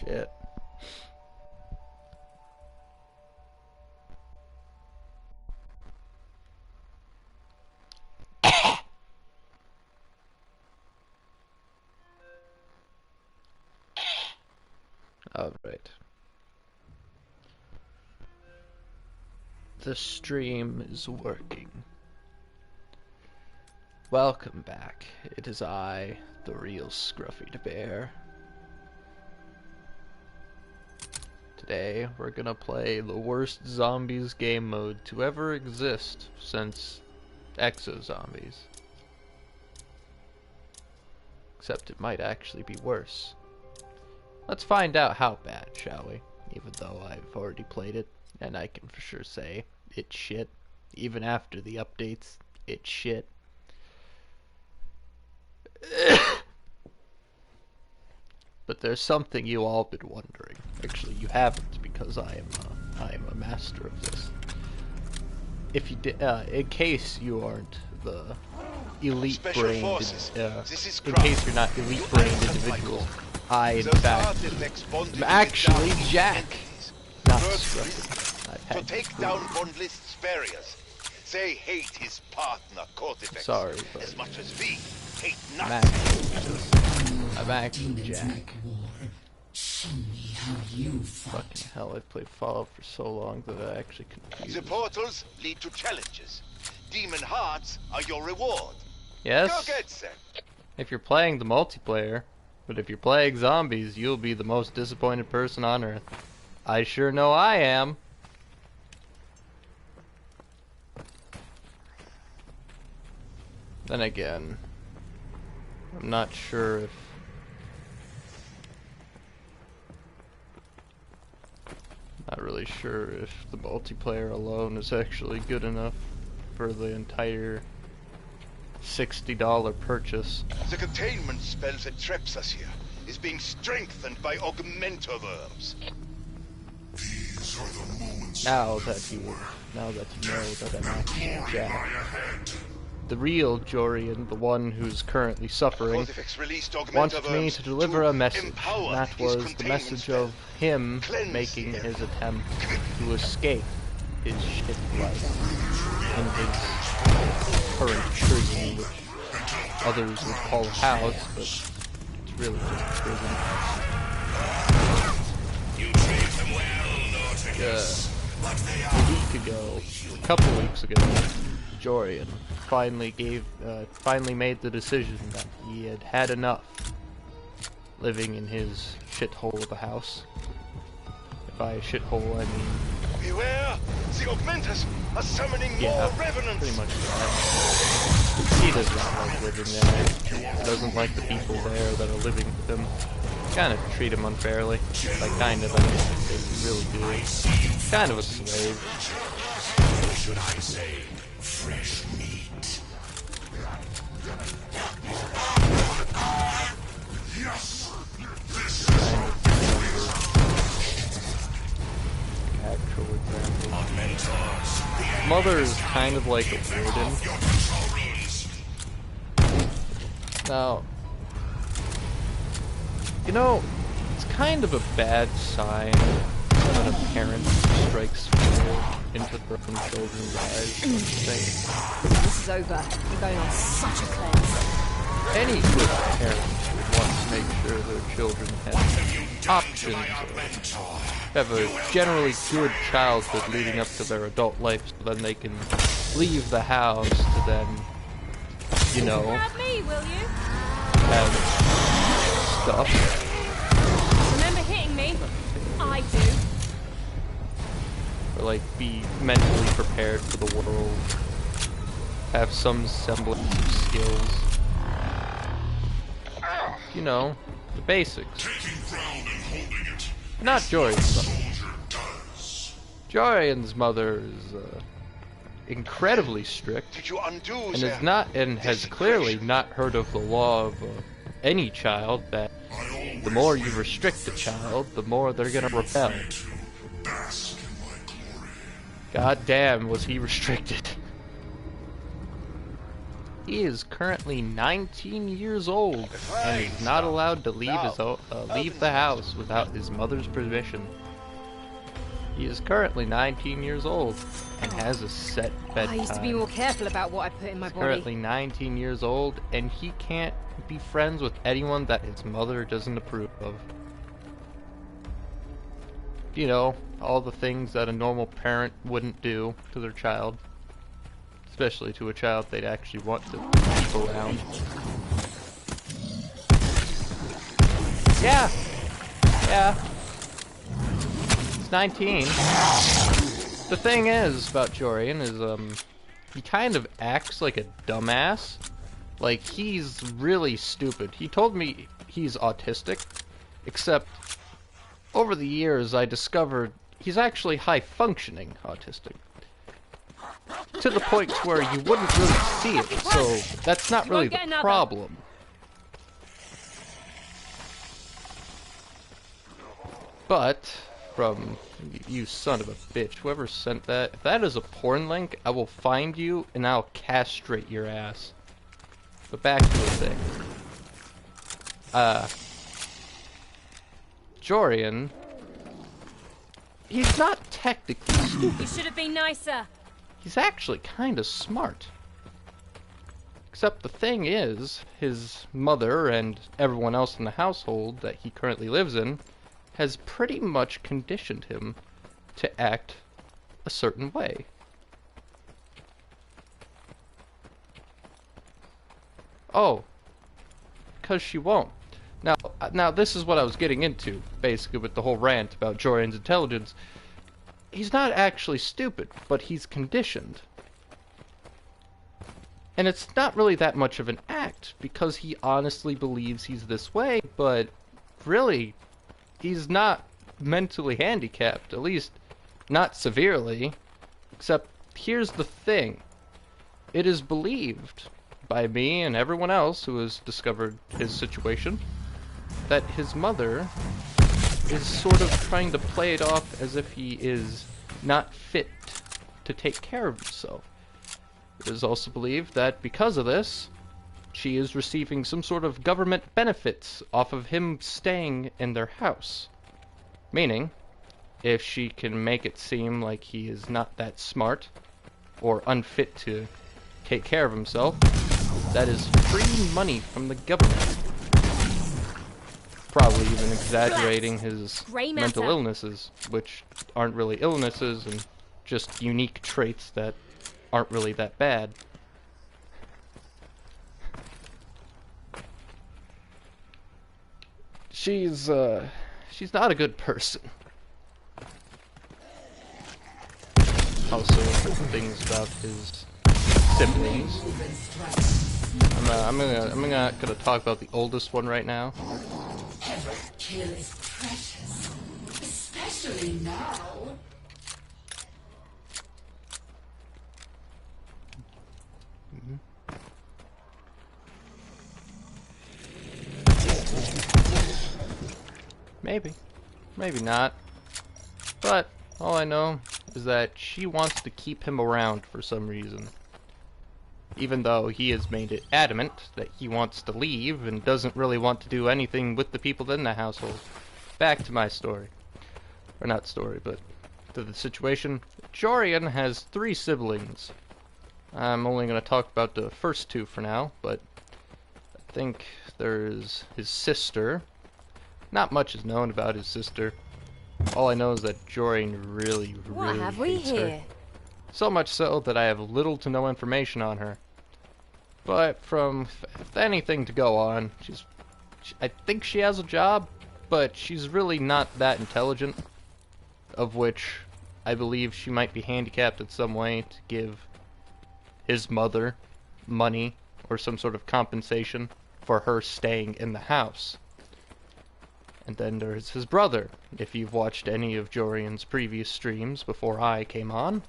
Shit. Alright. The stream is working. Welcome back. It is I, the real Scruffy Da Bear. Today, we're gonna play the worst zombies game mode to ever exist since Exo-Zombies. Except it might actually be worse. Let's find out how bad, shall we? Even though I've already played it, and I can for sure say it's shit. Even after the updates, it's shit. But there's something you all been wondering. Actually, you haven't, because I am a master of this. If you in case you aren't the elite-brained, in case you're not elite-brained individuals, I, in fact, am actually Jack, not Scruffy. To take down Von List's barriers, they hate his partner Cortifex. Sorry, as much as we hate not. I'm actually Jack. Fucking hell, I've played Fallout for so long that I actually confused. The portals lead to challenges. Demon hearts are your reward. Yes? Go get them. If you're playing the multiplayer, but if you're playing zombies, you'll be the most disappointed person on Earth. I sure know I am. Then again, I'm not sure if... Not really sure if the multiplayer alone is actually good enough for the entire $60 purchase. The containment spell that traps us here is being strengthened by augmentor worms. These are the moments Now that you know that I'm actually Jack. The real Jorian, the one who's currently suffering, wanted me to deliver a message, and that was the message of him making his attempt to escape his shit life in his current prison, which others would call a house, but it's really just a prison. A couple weeks ago, Jorian finally made the decision that he had had enough living in his shithole of a house. By shithole, I mean... Beware! The augmentors are summoning more revenants! Pretty much that. He does not like living there. He doesn't like the people there that are living with him. Kind of treat him unfairly. Like, kind of, I mean, they really do. Kind of a slave. Or should I say, fresh meat? Yes! This Actual example. Mother is kind of like a warden. Now, you know, it's kind of a bad sign when a parent strikes fear into their own children's eyes, don't you think? This is over. You're going on such a cleanse. Any good parent would want to make sure their children have options, or have a generally good childhood leading up to their adult life, so then they can leave the house to then, you know, Grab me, will you? have stuff. Remember hitting me? I do. Or like be mentally prepared for the world. Have some semblance of skills. You know, the basics. Not Jorian's mother. Jorian's mother is incredibly strict, Did you undo and is not, and has clearly not heard of the law of any child that the more you restrict a child, the more they're gonna rebel. God damn, was he restricted. He is currently 19 years old and is not allowed to leave leave the house without his mother's permission. He is currently 19 years old and has a set bedtime. I used to be more careful about what I put in my body. Currently 19 years old and he can't be friends with anyone that his mother doesn't approve of. You know, all the things that a normal parent wouldn't do to their child. Especially to a child they'd actually want to keep around. Yeah. He's 19. The thing is about Jorian is, he kind of acts like a dumbass. Like, he's really stupid. He told me he's autistic, except over the years I discovered he's actually high-functioning autistic. To the point where you wouldn't really see it, so that's not really the problem. But, from you son of a bitch, whoever sent that, if that is a porn link, I will find you and I'll castrate your ass. But back to the thing. Jorian, he's not technically stupid. You should have been nicer. He's actually kind of smart. Except the thing is, his mother and everyone else in the household that he currently lives in has pretty much conditioned him to act a certain way. Oh, because she won't. Now this is what I was getting into, basically, with the whole rant about Jorian's intelligence. He's not actually stupid, but he's conditioned. And it's not really that much of an act, because he honestly believes he's this way, but really, he's not mentally handicapped, at least not severely. Except, here's the thing. It is believed by me and everyone else who has discovered his situation that his mother is sort of trying to play it off as if he is not fit to take care of himself. It is also believed that because of this, she is receiving some sort of government benefits off of him staying in their house. Meaning, if she can make it seem like he is not that smart or unfit to take care of himself, that is free money from the government. Probably even exaggerating his mental illnesses, which aren't really illnesses and just unique traits that aren't really that bad. She's not a good person. Also, things about his siblings. I'm gonna talk about the oldest one right now. Every kill is precious, especially now. Maybe not. But all I know is that she wants to keep him around for some reason. Even though he has made it adamant that he wants to leave and doesn't really want to do anything with the people in the household. Back to my story. Or not story, but to the situation. Jorian has 3 siblings. I'm only going to talk about the first 2 for now, but I think there's his sister. Not much is known about his sister. All I know is that Jorian really hates her. So much so that I have little to no information on her. But from anything to go on, I think she has a job, but she's really not that intelligent. Of which I believe she might be handicapped in some way to give his mother money or some sort of compensation for her staying in the house. And then there's his brother. If you've watched any of Jorian's previous streams before I came on,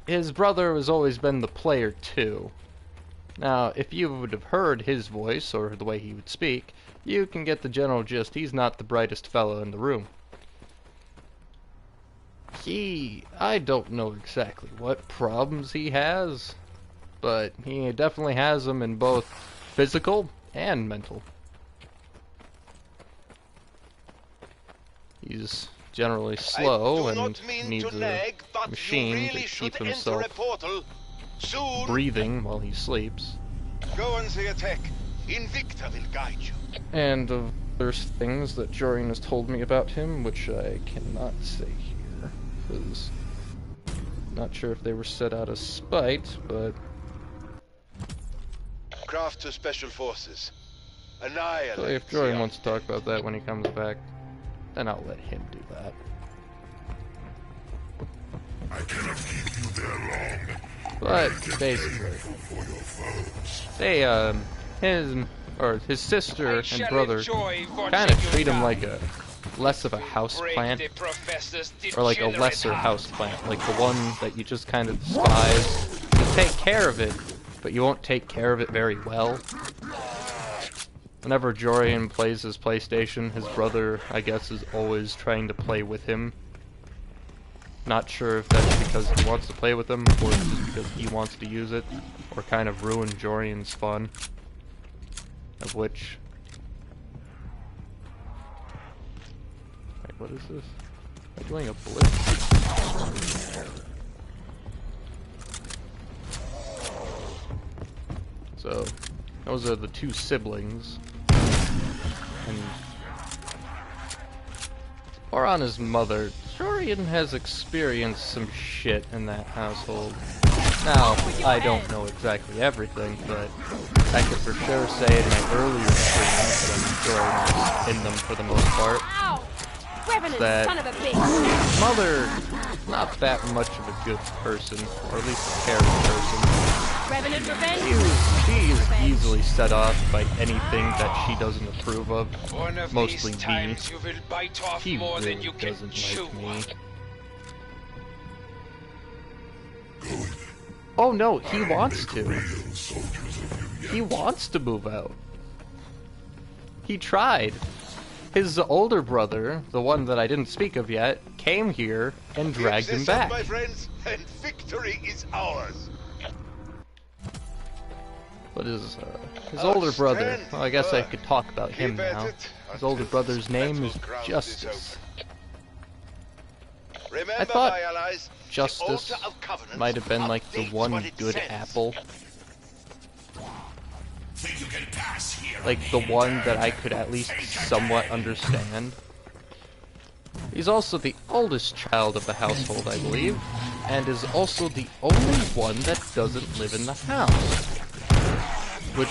his brother has always been the player too. Now, if you would have heard his voice or the way he would speak, you can get the general gist. He's not the brightest fellow in the room. I don't know exactly what problems he has, but he definitely has them in both physical and mental. He's generally slow and needs a machine to keep himself breathing while he sleeps. Go and see a tech. Invicta will guide you. And there's things that Jorian has told me about him, which I cannot say here, because I'm not sure if they were set out of spite, but... Craft to special forces. Annihilate. So if Jorian wants to talk about that when he comes back, then I'll let him do that. I cannot keep you there long. But basically, they his sister and brother kind of treat him like a less of a house plant, or like a lesser house plant, like the one that you just kind of despise. You take care of it, but you won't take care of it very well. Whenever Jorian plays his PlayStation, his brother, I guess, is always trying to play with him. Not sure if that's because he wants to play with him, or just because he wants to use it, or kind of ruin Jorian's fun. Of which... Wait, what is this? Am I doing a blitz? So, those are the two siblings. And... or on his mother. Jorian has experienced some shit in that household. Now, I don't know exactly everything, but I could for sure say in my earlier streams that I'm enjoying in them for the most part, that mother is not that much of a good person, or at least a caring person. She is easily set off by anything that she doesn't approve of, mostly me. He really doesn't like me. Oh no, he wants to. He wants to move out. He tried. His older brother, the one that I didn't speak of yet, came here and dragged him back. My friends, and victory is ours. But his older brother, well, I guess I could talk about him now. His older brother's name is Justice. I thought Justice might have been like the one good apple. Like the one that I could at least somewhat understand. He's also the oldest child of the household, I believe, and is also the only one that doesn't live in the house. Which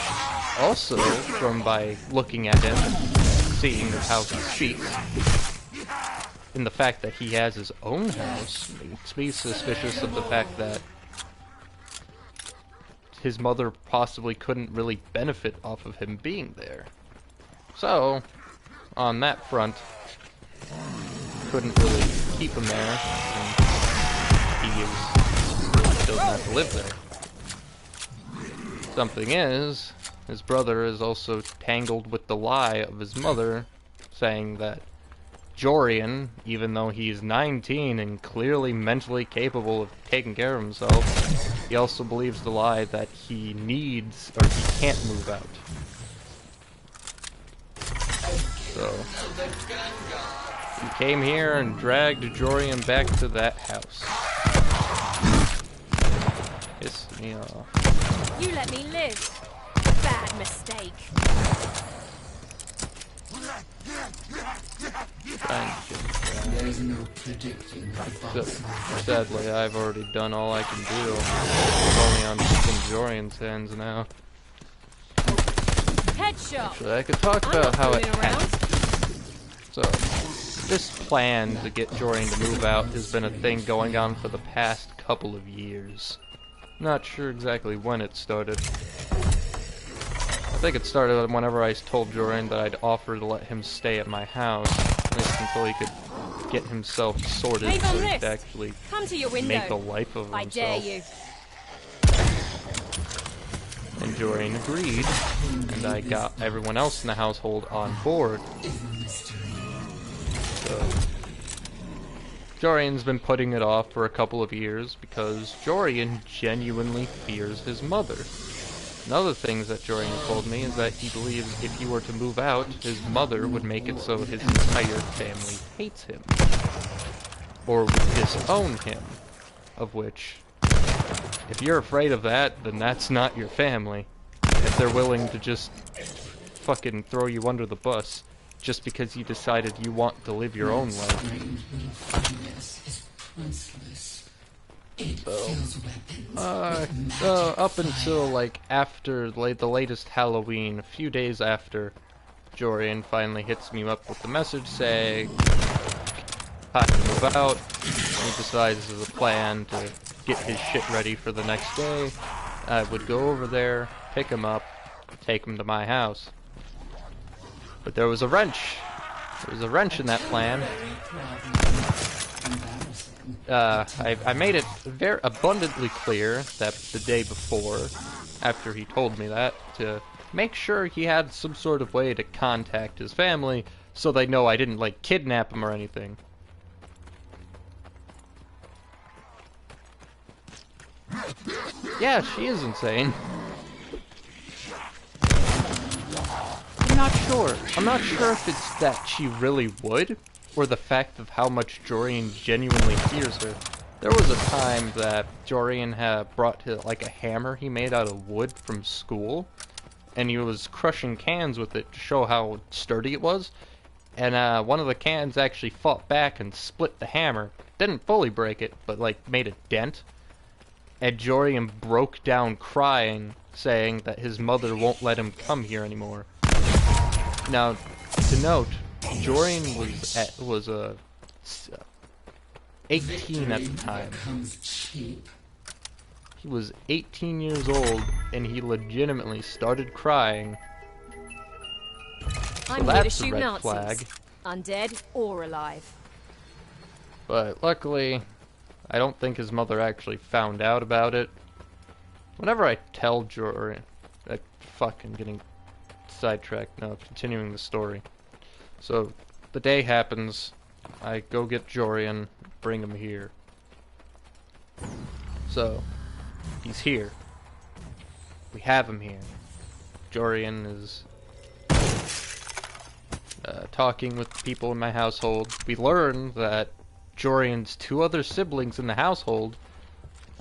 also, from by looking at him, seeing how he speaks, in the fact that he has his own house, makes me suspicious of the fact that his mother possibly couldn't really benefit off of him being there. So, on that front, couldn't really keep him there, and he really doesn't have to live there. Something is, his brother is also tangled with the lie of his mother, saying that Jorian, even though he's 19 and clearly mentally capable of taking care of himself, he also believes the lie that he needs, or he can't move out. So, he came here and dragged Jorian back to that house. Pissed me off. You let me live. Bad mistake. There's no predicting the Sadly, I've already done all I can do. It's only on Jorian's hands now. Headshot. Actually, I could talk about how it happened. So, this plan to get Jorian to move out has been a thing going on for the past couple of years. Not sure exactly when it started. I think it started whenever I told Jorian that I'd offer to let him stay at my house, at least until he could get himself sorted so he could actually make a life of himself. I dare you. And Jorian agreed, and I got everyone else in the household on board. So, Jorian's been putting it off for a couple of years because Jorian genuinely fears his mother. Another things that Jorian told me is that he believes if he were to move out, his mother would make it so his entire family hates him. Or would disown him. Of which, if you're afraid of that, then that's not your family. If they're willing to just fucking throw you under the bus just because you decided you want to live your own life. So up until like after the latest Halloween, a few days after, Jorian finally hits me up with the message saying, "Time to move out." And he decides as a plan to get his shit ready for the next day. I would go over there, pick him up, take him to my house. But there was a wrench. There was a wrench in that plan. I made it very abundantly clear that the day before, after he told me that, to make sure he had some sort of way to contact his family so they know I didn't, like, kidnap him or anything. Yeah, she is insane. I'm not sure if it's that she really would, or the fact of how much Jorian genuinely fears her. There was a time that Jorian had brought like a hammer he made out of wood from school, and he was crushing cans with it to show how sturdy it was, and one of the cans actually fought back and split the hammer. Didn't fully break it, but like made a dent. And Jorian broke down crying, saying that his mother won't let him come here anymore. Now, to note, Jorian was 18 at the time. He was 18 years old, and he legitimately started crying. So I'm here to that's a shoot red Nazis, flag. undead or alive. But luckily, I don't think his mother actually found out about it. Whenever I tell Jorian, I'm getting sidetracked now, continuing the story. So, the day happens, I go get Jorian, bring him here. So, he's here. We have him here. Jorian is talking with people in my household. We learn that Jorian's two other siblings in the household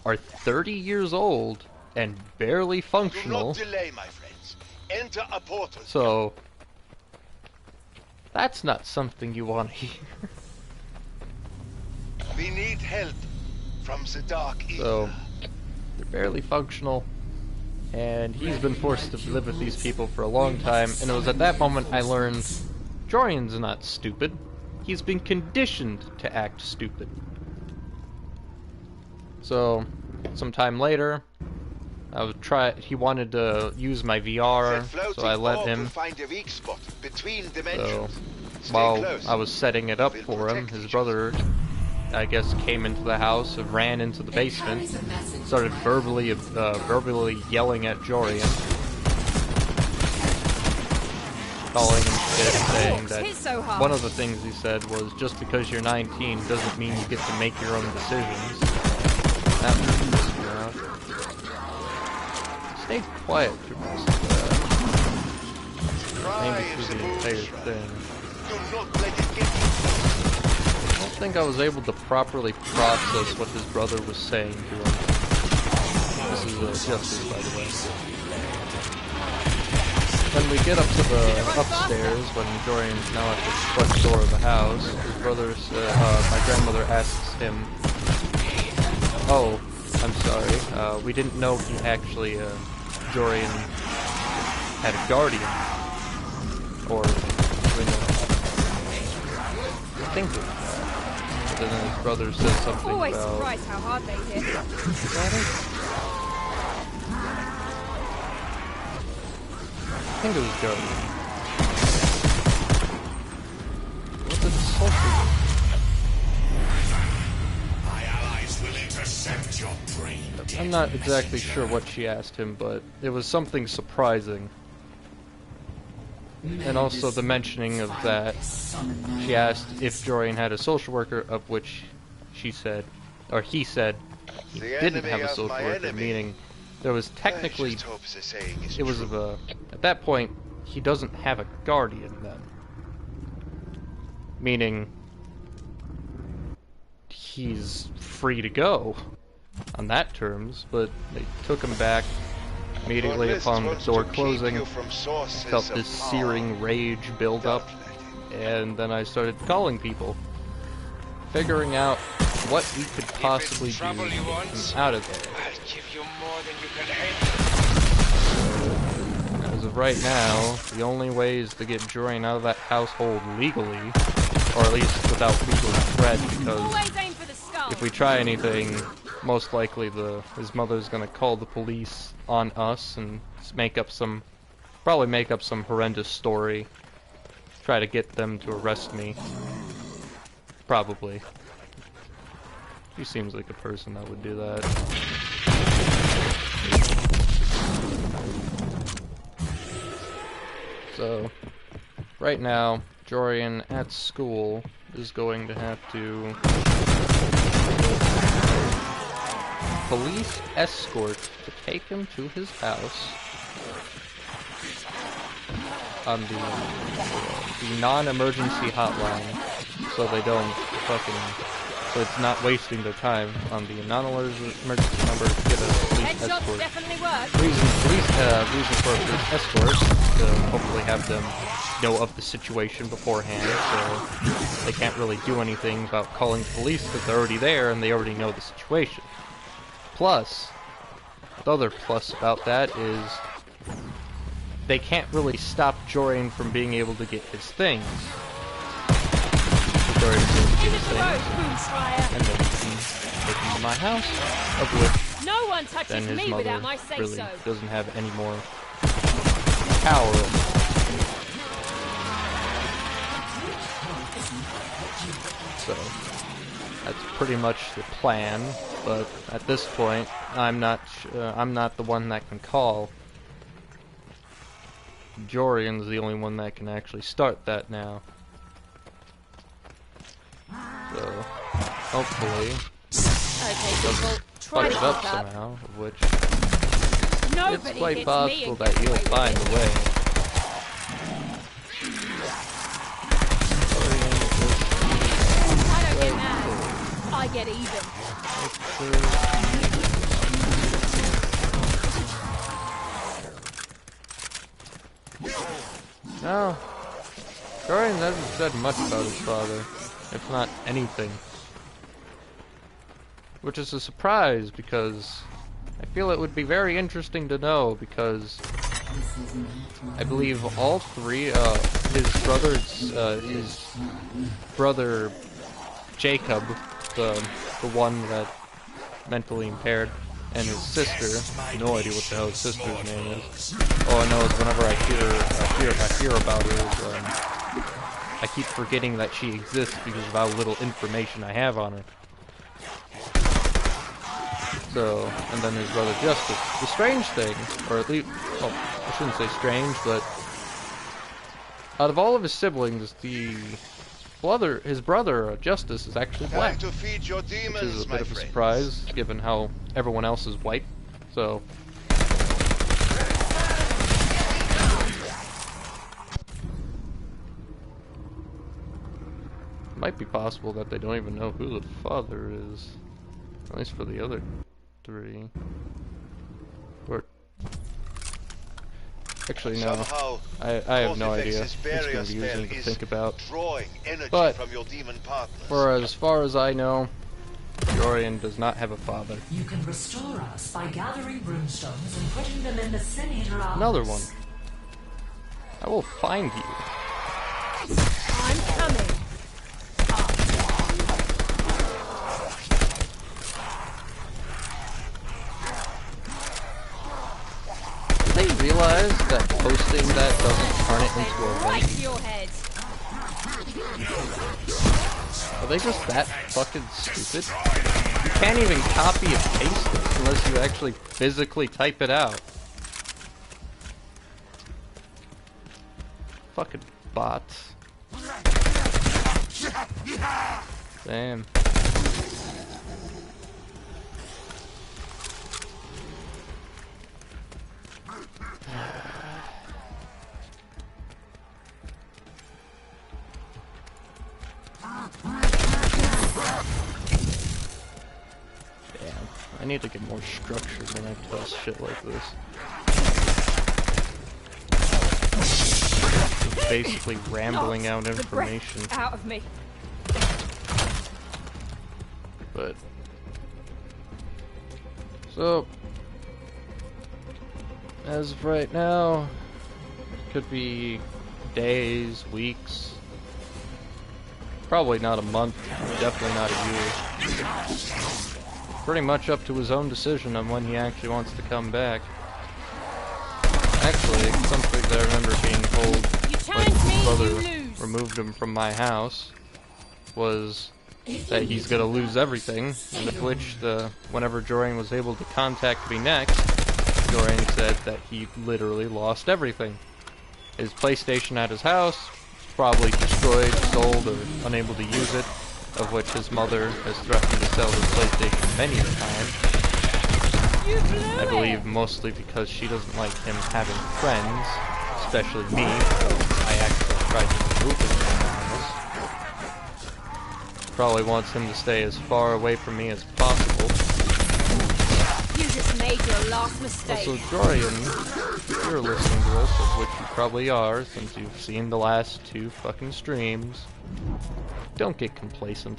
are 30 years old and barely functional. Do not delay, my friends. Enter a portal. So, that's not something you want to hear. We need help from the dark ether. So, they're barely functional, and he's been forced to live with these people for a long time, and it was at that moment I learned Jorian's not stupid. He's been conditioned to act stupid. So, sometime later, he wanted to use my VR, so I let him. So, while I was setting it up for him, his brother, I guess, came into the house, ran into the basement, started verbally yelling at Jorian, calling him shit, saying that one of the things he said was, just because you're 19 doesn't mean you get to make your own decisions. That was, stayed quiet through most of that. Maybe through the entire thing. I don't think I was able to properly process what his brother was saying to him. This is Justice, by the way. When we get up to the upstairs, when Jorian's now at the front door of the house, his brother, my grandmother asks him, "Oh, I'm sorry, we didn't know he actually, Jorian had a guardian." Or, I think it was that. But then his brother says something Always about... surprised how hard they hit. Is that it? I think it was guardian. What did Sulfur do? My allies will intercept your brain. I'm not exactly sure what she asked him, but it was something surprising. And also the mentioning of that, she asked if Jorian had a social worker, of which she said, or he said, he didn't have a social worker, meaning there was technically, it was at that point, he doesn't have a guardian then. Meaning, he's free to go on that terms, but they took him back immediately upon the door closing. I felt this searing rage build up, and then I started calling people, figuring out what we could possibly do to get him out of there. As of right now, the only ways to get Jorian out of that household legally, or at least without legal threat, because if we try anything, most likely his mother's gonna call the police on us and probably make up some horrendous story, try to get them to arrest me. Probably. She seems like a person that would do that. So, right now, Jorian at school is going to have to police escort to take him to his house on the non-emergency hotline, so they don't so it's not wasting their time on the non-emergency number to get a police escort. Reason for a police escort to hopefully have them know of the situation beforehand, so they can't really do anything about calling the police because they're already there and they already know the situation. Plus, the other plus about that is they can't really stop Jorian from being able to get his things. Jorian is able to get his things, and then he can take him to my house, of which no one touches then his me mother without my say really so. doesn't have any more power. So that's pretty much the plan. But at this point, I'm not the one that can call. Jorian's the only one that can actually start that now. So hopefully, Okay, fuck it up somehow, of which it's quite possible that you'll find a way. I don't get mad. I get even. No, Jorian hasn't said much about his father, if not anything. Which is a surprise, because I feel it would be very interesting to know, because I believe all three, his brother Jacob, the one that mentally impaired, and his sister, no idea what the hell his sister's name is. All I know is whenever I hear about her, I keep forgetting that she exists because of how little information I have on her. So, and then his brother Justice. The strange thing, or at least, well, I shouldn't say strange, but out of all of his siblings, his brother Justice is actually black, which is a bit of a surprise, given how everyone else is white. So, it might be possible that they don't even know who the father is, at least for the other three. Or actually, no. I have no idea. It's confusing to think about. But for as far as I know, Jorian does not have a father. You can restore us by gathering runestones and putting them in the Senator office. Another one. I will find you. I'm coming. Do they realize that posting that doesn't turn it into a Right link? to your head. Are they just that fucking stupid? You can't even copy and paste it unless you actually physically type it out. Fucking bots. Damn. Damn, I need to get more structure when I tell shit like this. Just basically rambling out information. Out of me. But so as of right now, it could be days, weeks, probably not a month, definitely not a year. Pretty much up to his own decision on when he actually wants to come back. Actually, something that I remember being told when his brother removed him from my house was that he's gonna lose everything, of which whenever Jorian was able to contact me next, Jorian said that he literally lost everything. His PlayStation at his house, probably destroyed, sold, or unable to use it, of which his mother has threatened to sell his PlayStation many a time. I believe mostly because she doesn't like him having friends, especially me, because I actually tried to remove him from the house. Probably wants him to stay as far away from me as possible. You just made your last mistake. Also, Jorian, if you're listening to this, of which you probably are, since you've seen the last 2 fucking streams, don't get complacent.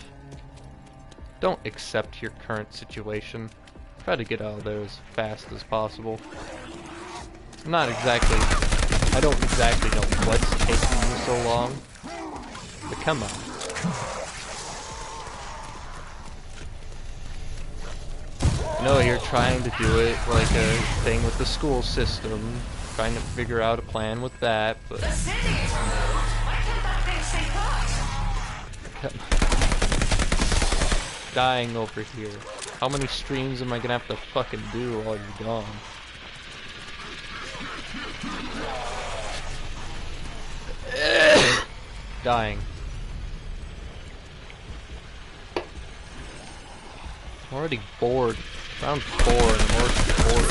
Don't accept your current situation. Try to get out of there as fast as possible. I don't exactly know what's taking you so long, but come on. I know you're trying to do it like a thing with the school system, trying to figure out a plan with that, but... Dying over here. How many streams am I gonna have to fucking do while you're gone? Dying. I'm already bored. Round 4 and I'm already bored.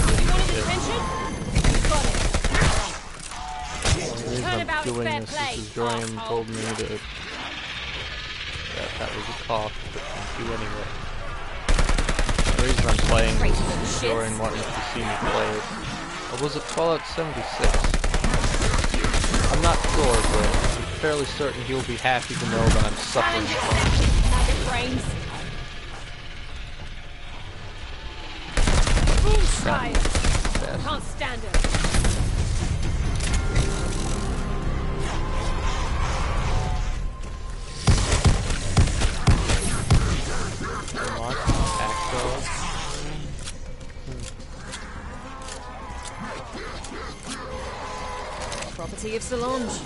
The reason I'm doing this is because Jorian told me that that was a cough, but thank you anyway. The reason I'm playing is because Jorian wanted to see me play it. Or was it Fallout 76? I'm not sure, but I'm fairly certain he'll be happy to know that I'm suffering from it. Can't stand it. Property of Solange.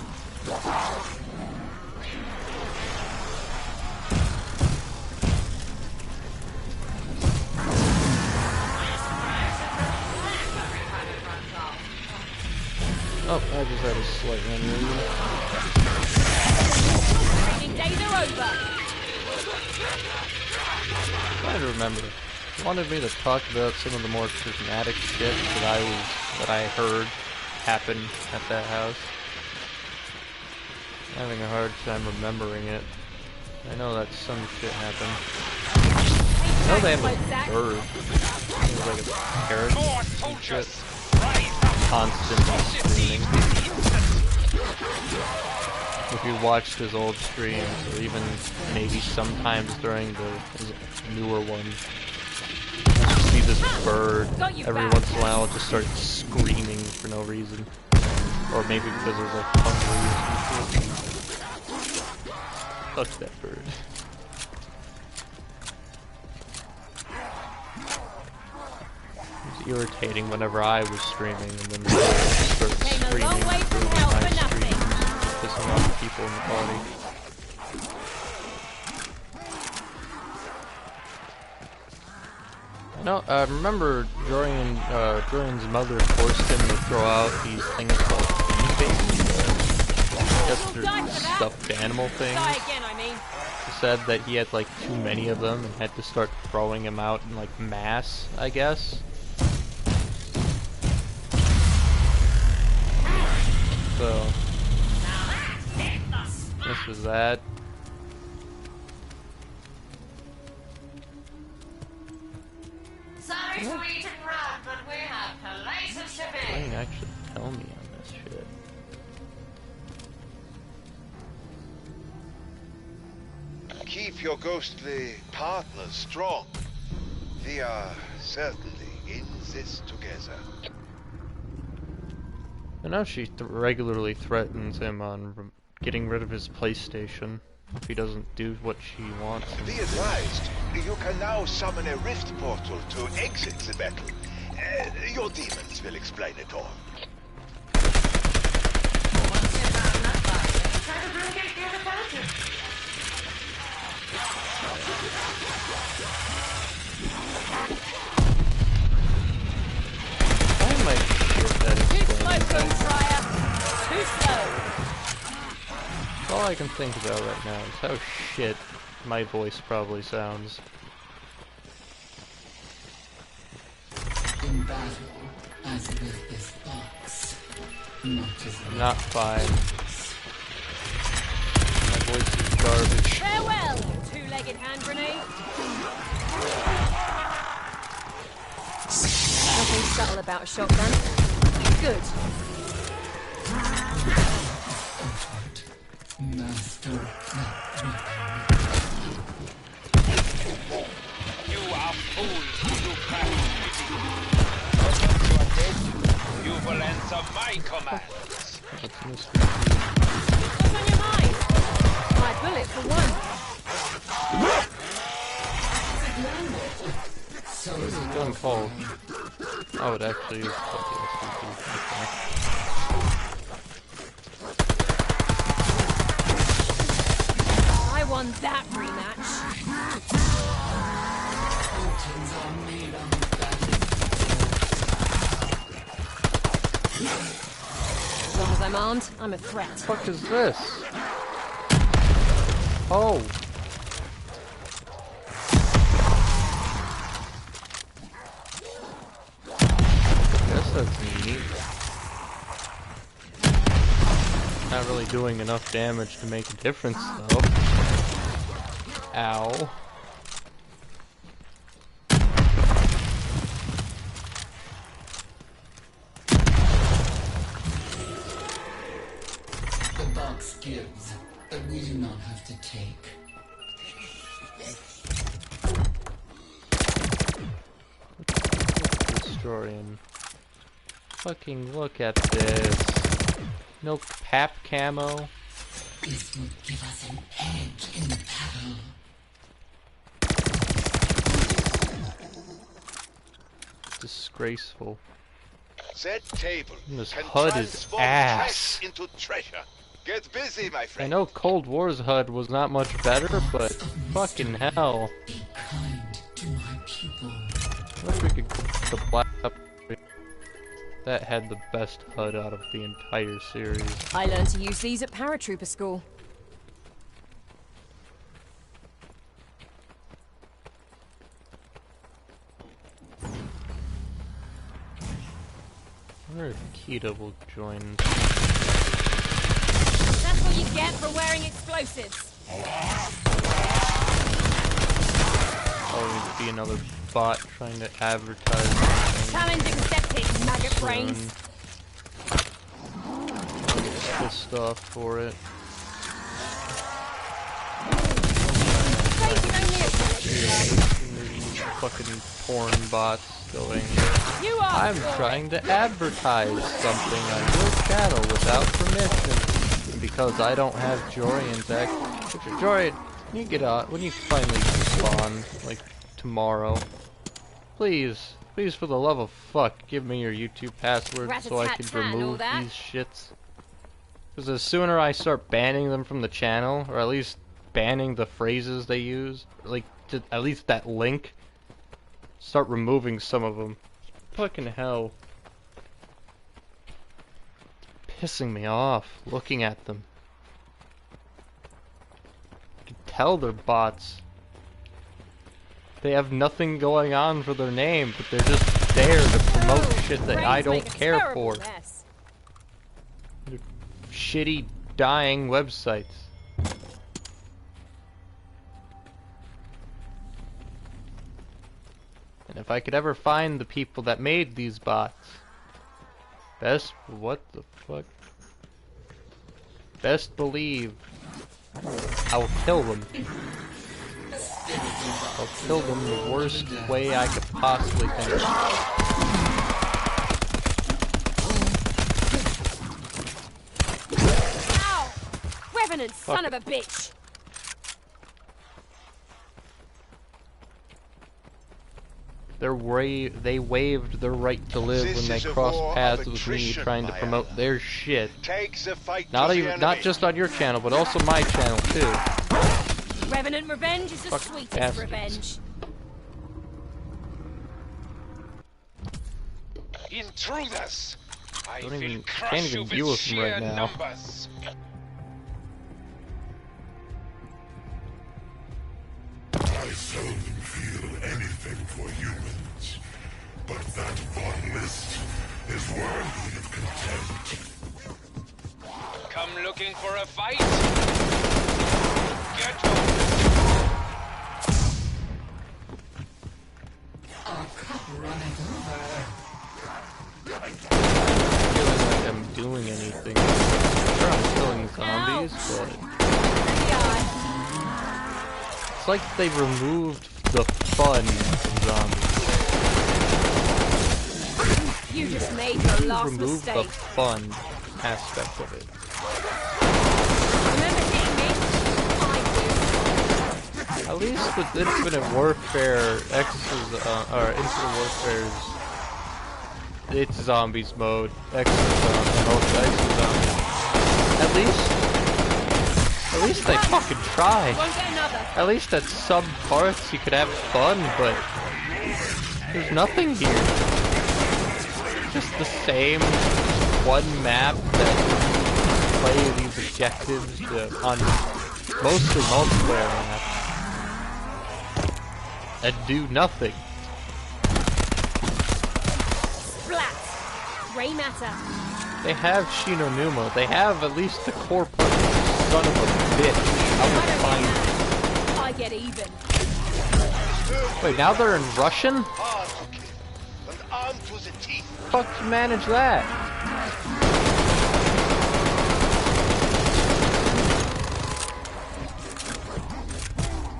Oh, I just had a slight aneurysm. Training days are over. I'm trying to remember. You wanted me to talk about some of the more dramatic shit that I heard happen at that house. I'm having a hard time remembering it. I know that some shit happened. I know they have a bird. It was like a parrot and shit. Constantly screaming. If you watched his old streams, or even maybe sometimes during his newer ones, you see this bird every once in a while just start screaming for no reason. Or maybe because it was like hungry or something. Fuck that bird. It was irritating whenever I was streaming and then the bird started screaming during my stream, pissing off the people in the party. No, I remember Jorian's mother forced him to throw out these things called bee babies. I guess they're stuffed animal things. He said that he had like too many of them and had to start throwing them out in like mass, I guess. So, this was that. Sorry to eat and run, but we have places to be. Why didn't actually tell me on this shit? Keep your ghostly partners strong. We are certainly in this together. And now she regularly threatens him on getting rid of his PlayStation if he doesn't do what she wants him Be to do. advised, you can now summon a rift portal to exit the battle. Your demons will explain it all. Why am I shit at Too slow, explaining Boom things? Fryer. Too slow. All I can think about right now is how shit my voice probably sounds. In battle, as with this box, not as I'm not fine. My voice is garbage. Farewell, two-legged hand grenade. Nothing subtle about a shotgun. Good. master. You are fools who do craft once you are dead, you will answer my commands. What's in this? What's on your mind? My bullet for one. So What is this gun called? Oh, it actually is called the SVP. I won that rematch. mountains are made on battle. As long as I'm armed, I'm a threat. What the fuck is this? Oh! Guess that's neat. Not really doing enough damage to make a difference, though. Ow. The box gives, but we do not have to take. Historian. Fucking look at this. No pap camo. This will give us an edge in the battle. Disgraceful. That table This can HUD is transform ass. trash into treasure. Get busy, my I friend. know Cold War's HUD was not much better, but fucking hell. Be kind to my people. I wish we could get the Black Ops that had the best HUD out of the entire series. I learned to use these at paratrooper school. I wonder if Kita will join. That's what you get for wearing explosives. Oh, it'd be another bot trying to advertise something Challenge accepted, maggot soon. brains. I'll get pissed off for it. Facing only a Fucking porn bots going. You are I'm trying to advertise something on your channel without permission. And because I don't have Jorian's act. Jorian, when you get out, when you finally spawn, like tomorrow, please, for the love of fuck, give me your YouTube password so I can Rat-a-tat-tat and all remove that. these shits. Because the sooner I start banning them from the channel, or at least banning the phrases they use, like at least that link, start removing some of them. Fucking hell. It's pissing me off looking at them. You can tell they're bots. They have nothing going on for their name, but they're just there to promote shit that I don't care for. shitty, dying websites. And if I could ever find the people that made these bots, what the fuck? Best believe I'll kill them. I'll kill them the worst way I could possibly think of. Ow! Revenant, son of a bitch! They waived their right to live when they crossed paths with me trying to promote their shit. Not just on your channel, but also my channel too. Revenant revenge is the sweetest bastards. revenge. Intruders! I Can't will even crush you deal with with them right sheer now. numbers. I seldom feel anything for humans, but that fun list is worthy of contempt. Come looking for a fight? Get on! Our cup runneth over. I feel like I'm doing anything. Sure, I'm killing zombies, but it's like they removed the fun from zombies. You just made your last Remove the mistake. fun aspect of it. Remember hitting me? At least with Infinite Warfare, Infinite Warfare's, it's zombies mode, X is zombies. At least they fucking try. Won't get another. At least at some parts you could have fun, but there's nothing here. Just the same one map that play these objectives on mostly multiplayer maps and do nothing. Splat. Grey matter. They have Shinonuma. They have at least the core part. Son of a bitch. I will find you. I get even. Wait, now they're in Russian? Hard to kill, and armed to the teeth. Fuck you manage that?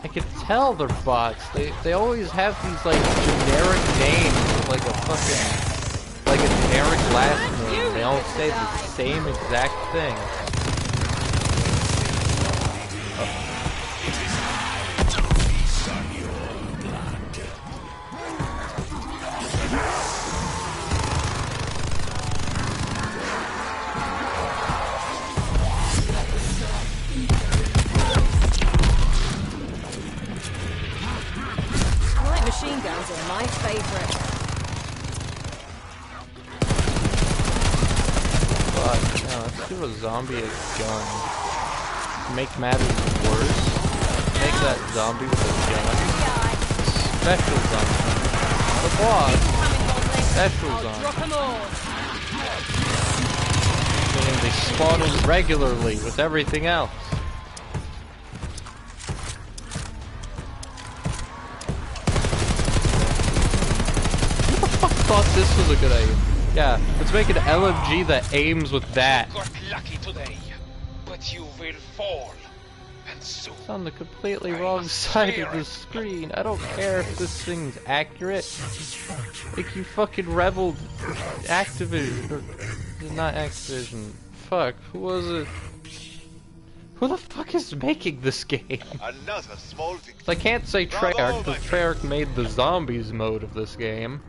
I can tell they're bots. They always have these like generic names with like a generic last name. They all say the same exact thing. Light machine guns are my favorite. Fuck, no, let's give a zombie a gun. To make matters worse, make that zombie with a gun. Special zombie. The boss. Special zombie. Drop 'em all. Meaning they spawn in regularly with everything else. Who the fuck thought this was a good idea? Yeah, let's make an LMG that aims with that. Got lucky today, but you will fall, and soon. It's on the completely wrong side of the screen. I don't care if this thing's accurate. Like you fucking rebelled Activision, or not Activision. Fuck, who was it? Who the fuck is making this game? Another small victory. I can't say Treyarch, because Treyarch made the zombies mode of this game.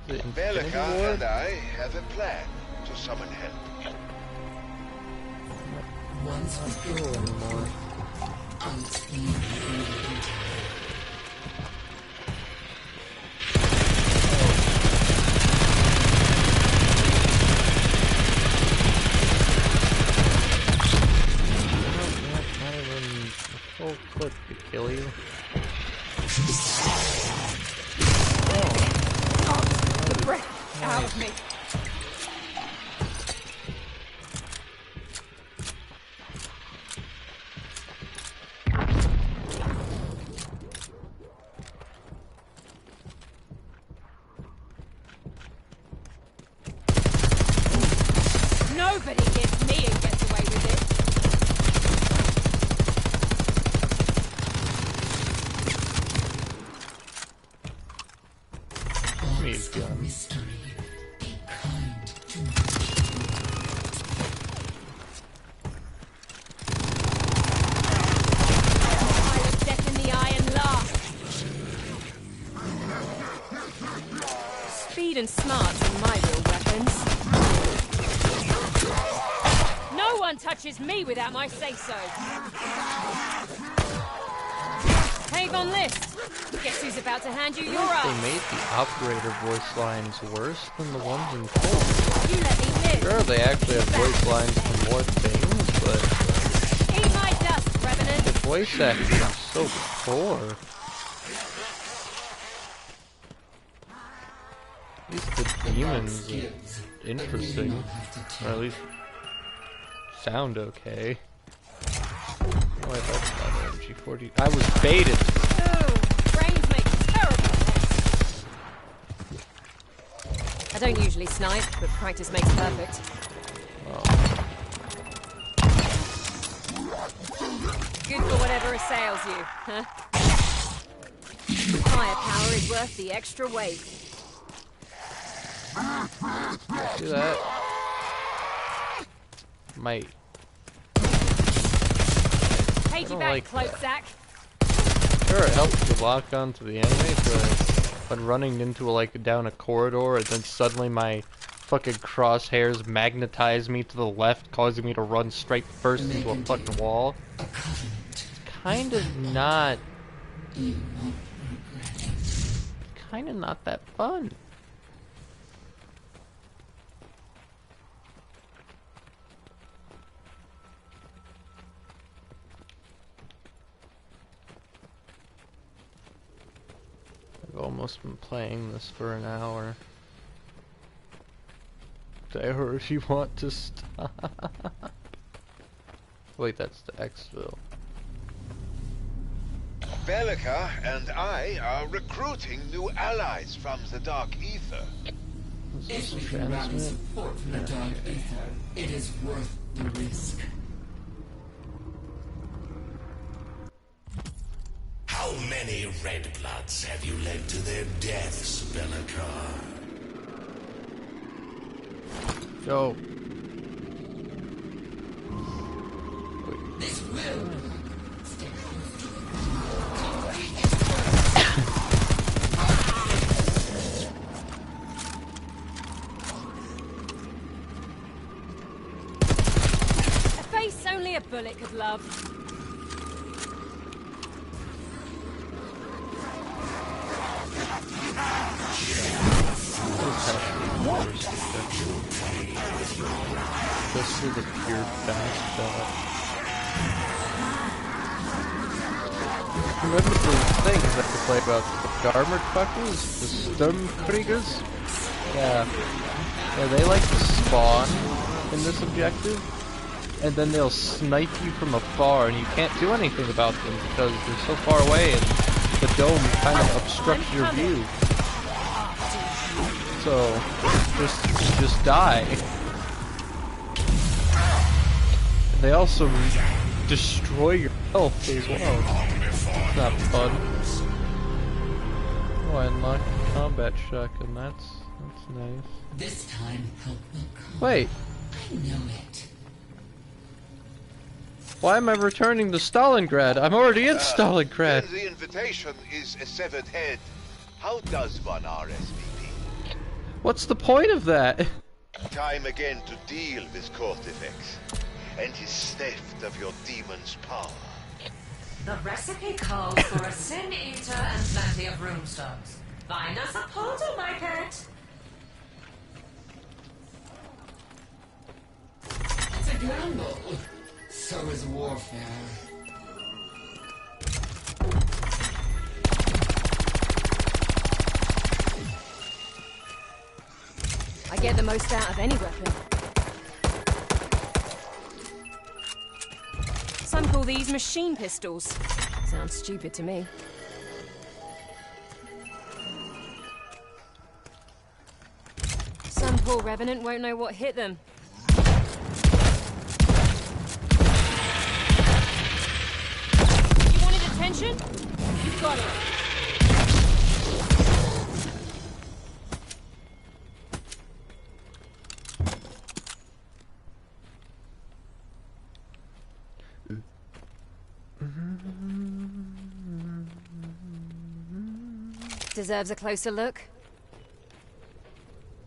Is it Infinity Belika Ward? and I have a plan to summon help. Once Not cool anymore. Not even a full clip could kill you. The breath out of me. Speed and smarts are my real weapons. No one touches me without my say-so. Cave on list. Guess who's about to hand you your They ass? made the operator voice lines worse than the ones in Cold. You let me live. Sure, they actually have voice lines for more things, but Eat my dust, Revenant. the voice acting is so poor. At least the demons are interesting, or at least sound okay. Oh wait, that's not MG40. I was baited! Oh, brains make terrible mess. I don't usually snipe, but practice makes perfect. Oh. Good for whatever assails you, huh? Firepower is worth the extra weight. See that? Mate. Paid you don't back, like cloak that. sack. Sure, it helps to lock onto the enemy, but when running into down a corridor and then suddenly my fucking crosshairs magnetize me to the left, causing me to run straight first into a fucking wall, it's kind of not that fun. I've almost been playing this for an hour. I heard you want to stop. Wait, that's the Xville. Bellica and I are recruiting new allies from the Dark Ether. Is If this we a can rally transmit? support from the Dark Ether, it is worth the risk. How many red bloods have you led to their deaths, Bellicar? Go. This will stay A face only a bullet could love. Just for the pure fast shot. Remember the things that we play about the armored fuckers? The Sturmkriegers? Yeah. Yeah, they like to spawn in this objective, and then they'll snipe you from afar, and you can't do anything about them because they're so far away, and the dome kind of obstructs your view. So, just die. They also destroy your health as well. It's not fun. Oh, I unlocked the combat shotgun. That's nice. This time, help will come. Wait, I know it. why am I returning to Stalingrad? I'm already in Stalingrad. Then the invitation is a severed head. How does one RSVP? What's the point of that? Time again to deal with Cortifex and his theft of your demon's power. The recipe calls for a Sin Eater and plenty of runestones. Find us a portal, my pet. It's a gamble. So is warfare. I get the most out of any weapon. Some call these machine pistols. Sounds stupid to me. Some poor revenant won't know what hit them. You wanted attention? You've got it. Deserves a closer look.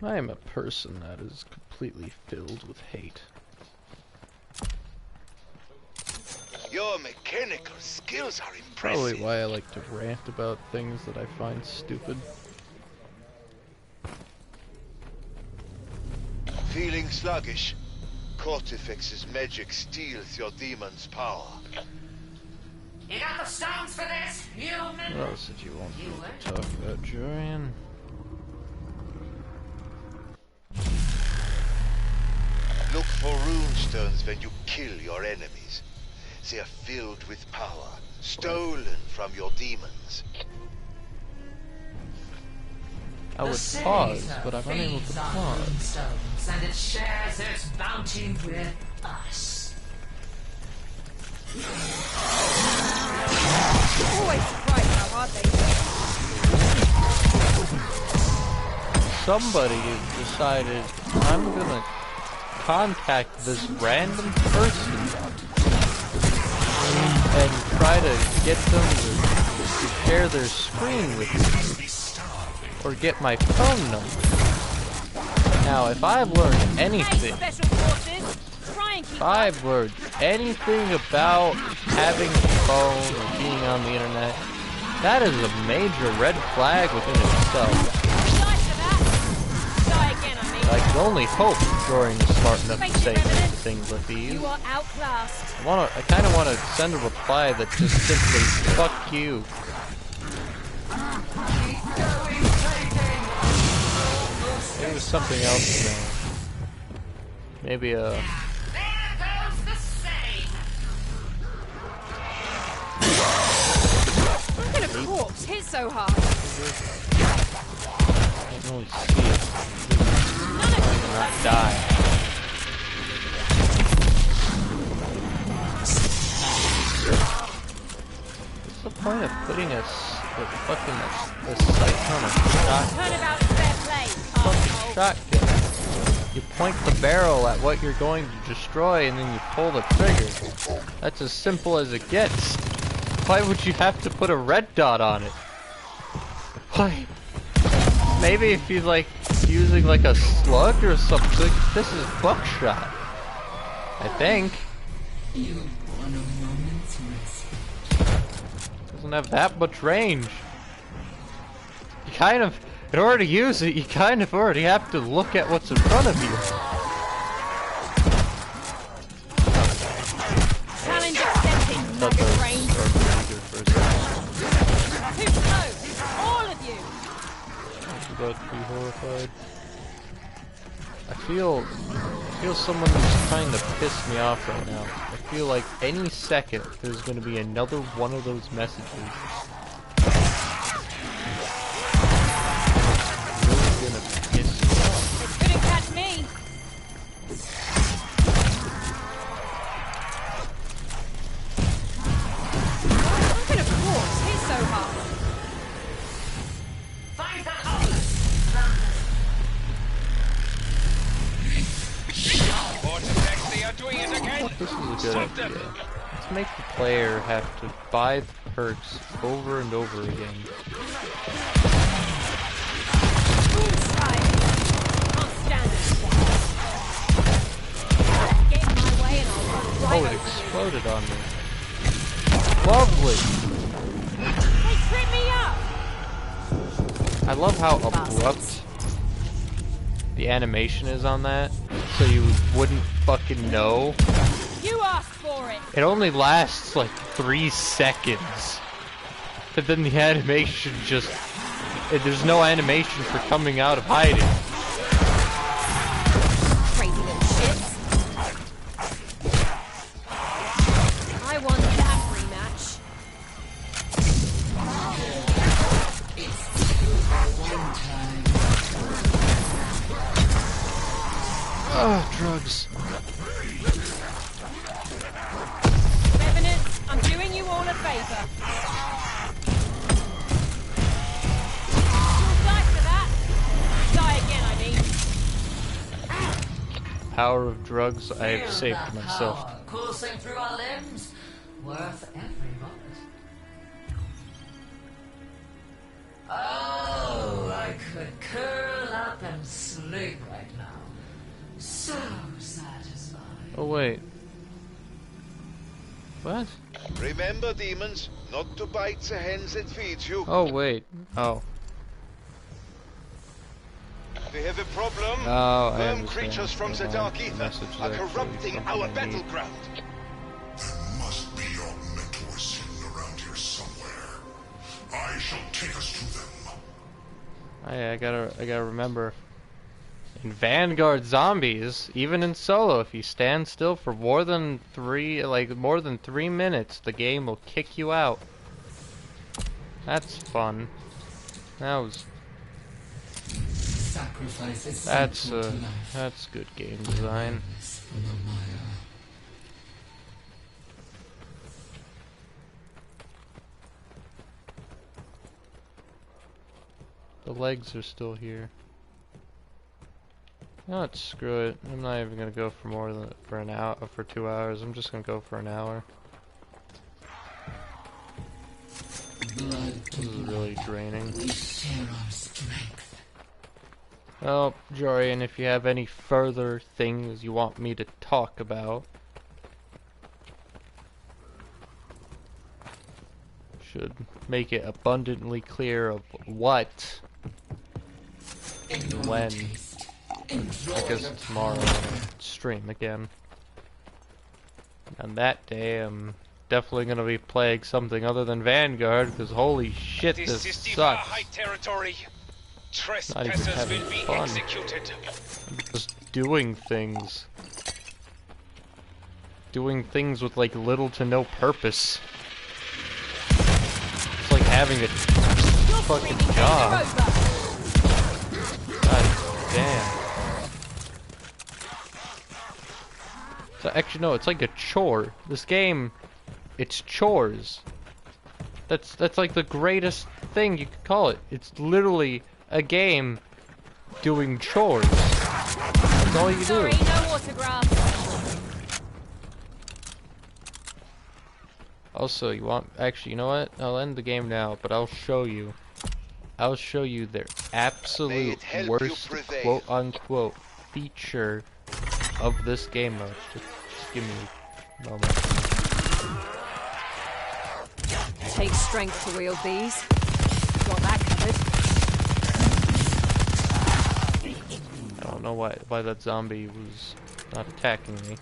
I am a person that is completely filled with hate. Your mechanical skills are Probably impressive. why I like to rant about things that I find stupid. Feeling sluggish? Cortifex's magic steals your demon's power. You got the stones for this, human? What else did you want me to talk about, Jorian? Look for runestones when you kill your enemies. They are filled with power, stolen from your demons. I would pause, but I'm unable to pause. Stones, and it shares its bounty with us. Always surprised how hard they Somebody decided I'm gonna contact this random person and try to get them to share their screen with me or get my phone number. Now, if I've learned anything, special forces. Try and keep if I've learned anything about having a phone or being on the internet, that is a major red flag within itself. I can only hope Dorian is smart enough to say things like these. You are outclassed. I kind of want to send a reply that just simply, fuck you. Maybe it was something else, though. Maybe There goes the same. How can a corpse hit so hard? I don't really see it. None of you Not die. What's the point of putting a sight on a turn about fair play, fucking shotgun? You point the barrel at what you're going to destroy and then you pull the trigger. That's as simple as it gets. Why would you have to put a red dot on it? Why? Maybe if you like using like a slug or something. This is buckshot, I think. You want a moment's rest. Doesn't have that much range. You kind of, in order to use it, you kind of already have to look at what's in front of you. Challenge accepted, nugget range. Too slow, all of you. About to be horrified. I feel someone who's trying to piss me off right now. I feel like any second there's going to be another one of those messages. Really gonna piss me off. They couldn't catch me. How can a corpse hit so hard? Find the house. Cortifex, they are doing it again. This is a good idea. Let's make the player have to buy the perks over and over again. Inside. Can't stand it. Get in my way and I'll run right Oh, it over you. exploded on me. Lovely! They tripped me up. I love how abrupt the animation is on that, so you wouldn't fucking know. You asked for it. It only lasts like 3 seconds. But then the animation just... there's no animation for coming out of hiding. Crazy little shits. I won that rematch. Oh, drugs. Revenant, I'm doing you all a favor. You'll die for that. Die again, I mean. Power of drugs, I have saved myself. Power coursing through our limbs. Worth every moment. Oh, I could curl up and sleep sleep right now. So satisfying. Oh wait. What? Remember, demons, not to bite the hands that feed you. Oh wait. Oh. We have a problem. Oh, I Worm understand. creatures from the Never dark mind. The ether message is are actually corrupting something our I need. battleground. There must be your mentors hidden around here somewhere. I shall take us to them. I gotta remember. In Vanguard zombies, even in solo, if you stand still for more than 3 minutes, the game will kick you out. That's fun. That was. Sacrifice is central to life. That's good game design. The legs are still here. No, screw it. I'm not even gonna go for more than an hour, for 2 hours. I'm just gonna go for an hour. This is really draining. We share our strength. Well, Jorian, if you have any further things you want me to talk about, should make it abundantly clear of what and when. I guess tomorrow I'm gonna stream again. And that day I'm definitely gonna be playing something other than Vanguard, because holy shit, this This is sucks. high territory. Not even Trespassers having will be fun. executed. Just doing things. Doing things with like little to no purpose. It's like having a fucking job. God damn. So actually no, it's like a chore. This game, it's chores. That's like the greatest thing you could call it. It's literally a game doing chores. That's all you do. Sorry, no autograph. Also, you want... Actually, you know what? I'll end the game now, but I'll show you. I'll show you their absolute worst quote-unquote feature of this game mode. Just give me a moment. Takes strength to wield these. Got that covered. I don't know why that zombie was not attacking me.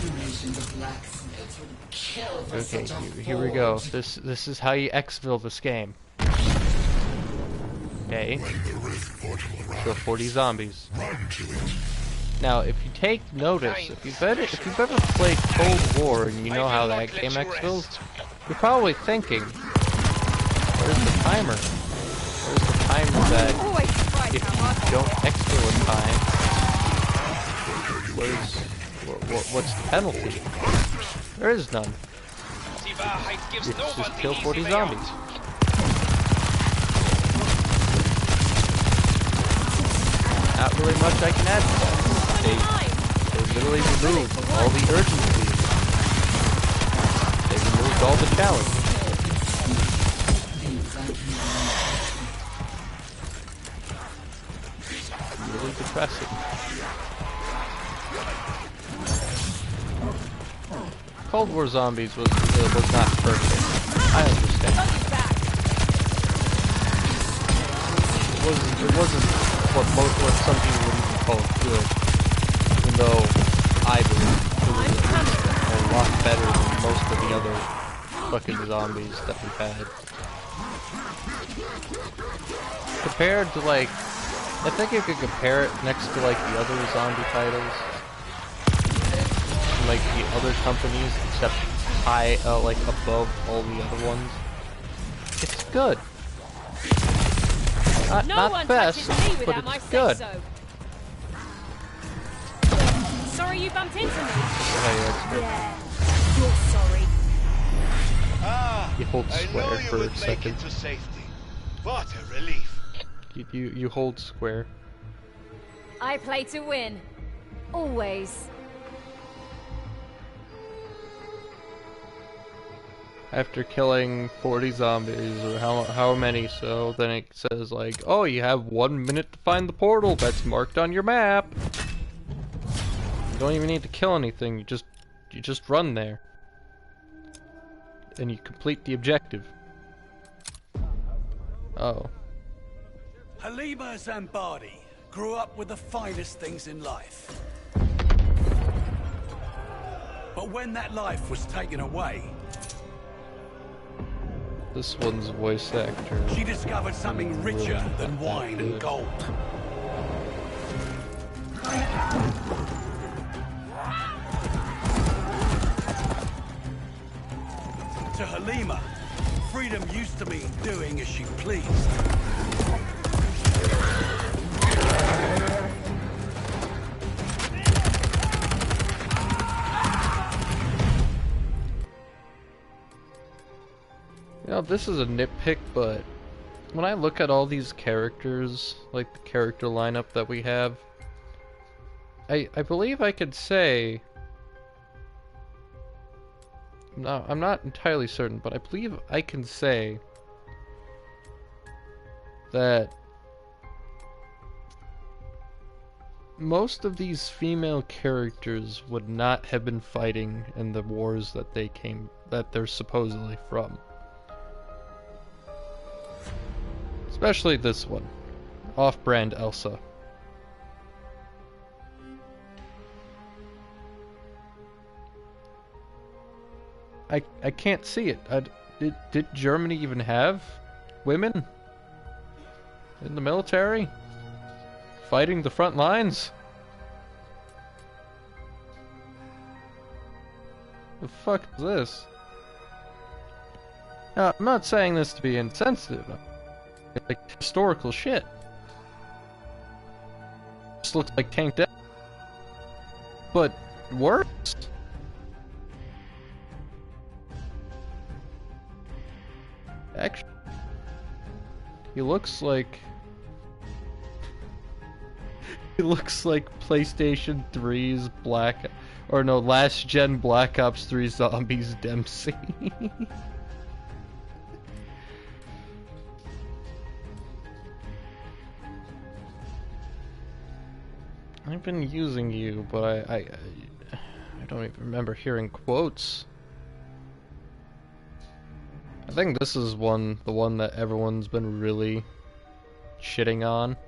Generations of blacksmiths would kill for Okay, such a here we go. forge. This is how you exfil this game. Okay. Kill 40 zombies. Now, if you take notice, if you've ever played Cold War and you know how that game exfils, you're probably thinking, where's the timer? Where's the timer that Always surprised if how hard you don't exfil in time, what's the penalty? There is none. Die Wahrheit gives It's no just one kill the 40 easy way out. zombies. Not really much I can add to that. They literally removed all the urgency. They removed all the challenge. Really depressing. Cold War Zombies was not perfect. I understand. It wasn't what some people would even call good. Even though I believe it was a lot better than most of the other fucking zombies that we've had. Compared to like, I think you could compare it next to like the other zombie titles. Like the other companies, except high, like above all the other ones. It's good. Not best, but it's good. Sorry you bumped into me. Yeah, You're sorry. you hold I square know you for a would make second. it to safety. What a relief. You hold square. I play to win. Always. after killing 40 zombies, or how many, so then it says like, oh, you have 1 minute to find the portal that's marked on your map. You don't even need to kill anything, you just run there. And you complete the objective. Oh. Halima Zambadi grew up with the finest things in life. But when that life was taken away, This one's voice actor. she discovered something richer than wine and gold. To Halima, freedom used to mean doing as she pleased. You know, this is a nitpick, but when I look at all these characters, like the character lineup that we have, I believe I could say, no, I'm not entirely certain, but I believe I can say that most of these female characters would not have been fighting in the wars that they're supposedly from. Especially this one. Off-brand Elsa. I can't see it. Did Germany even have women in the military? Fighting the front lines? The fuck is this? Now, I'm not saying this to be insensitive. Like historical shit. This looks like Tank Death. But worse. Actually, he looks like PlayStation 3's last gen Black Ops 3 Zombies Dempsey. I've been using you, but I don't even remember hearing quotes. I think this is the one that everyone's been really shitting on,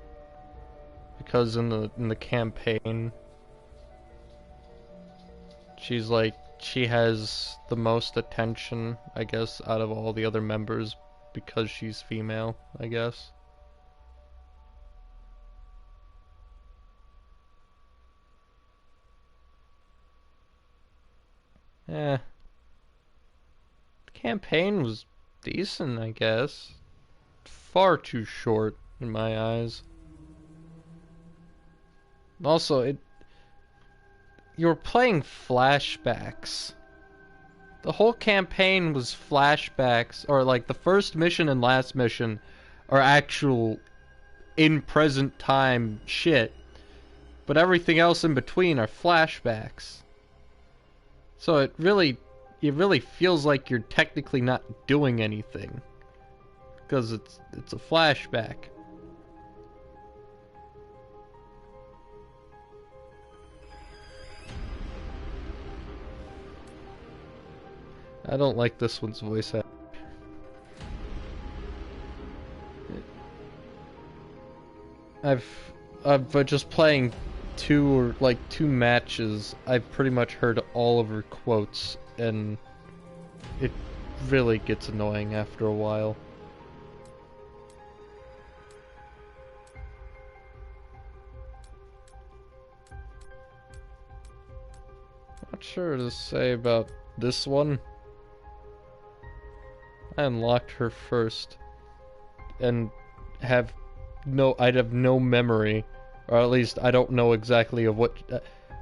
because in the campaign, she has the most attention, I guess, out of all the other members because she's female, I guess. The campaign was decent, I guess. Far too short in my eyes. Also, you're playing flashbacks. The whole campaign was flashbacks, or like the first mission and last mission are actual in present time shit, but everything else in between are flashbacks. So it really feels like you're technically not doing anything, because it's a flashback. I don't like this one's voice actor. I've just playing two matches, I've pretty much heard all of her quotes, and it really gets annoying after a while. Not sure to say about this one. I unlocked her first, and I'd have no memory, or at least I don't know exactly of what.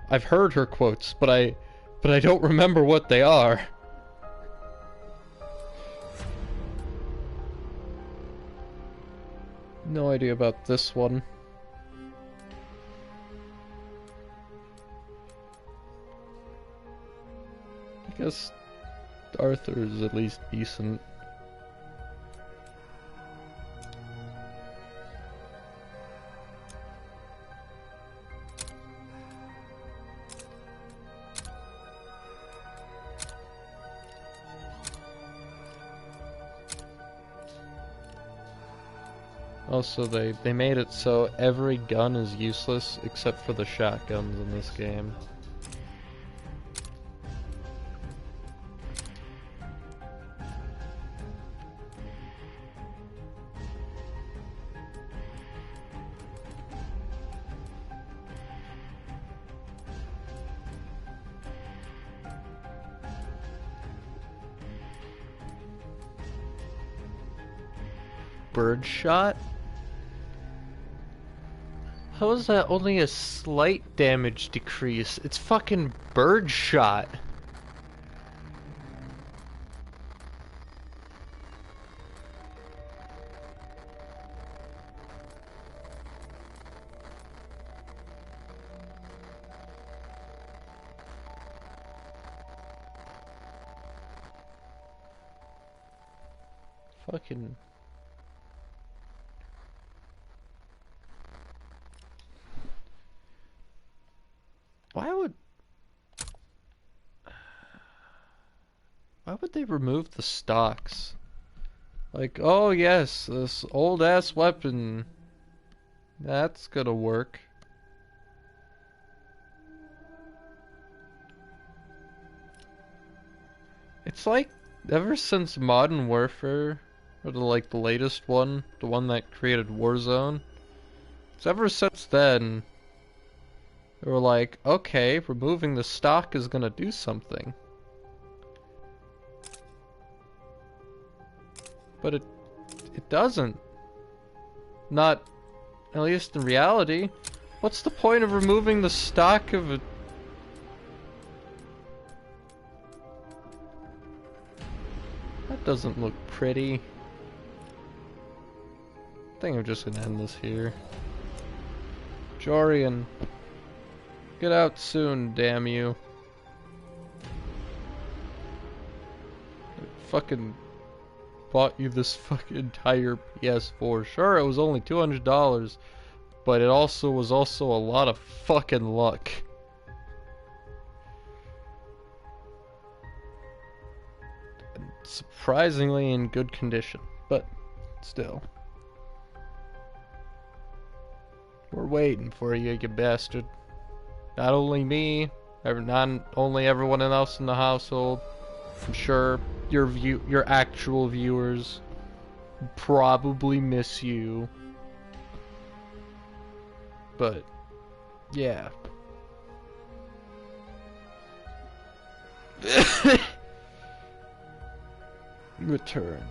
I've heard her quotes, but I don't remember what they are. No idea about this one. I guess Arthur is at least decent. Also, they made it so every gun is useless except for the shotguns in this game. Birdshot? How is that only a slight damage decrease? It's fucking birdshot. Fucking... Why would they remove the stocks? Like, oh yes, this old ass weapon. That's gonna work. It's like, ever since Modern Warfare, or the latest one, the one that created Warzone, it's ever since then, they were like, okay, removing the stock is gonna do something. But it doesn't. Not, at least in reality. What's the point of removing the stock of a... That doesn't look pretty. I think I'm just gonna end this here. Jorian, get out soon, damn you. Fucking bought you this fucking entire PS4. Sure, it was only $200, but it also was a lot of fucking luck. And surprisingly in good condition, but still. We're waiting for you, you bastard. Not only me, not only everyone else in the household. I'm sure your actual viewers probably miss you. But yeah. Return.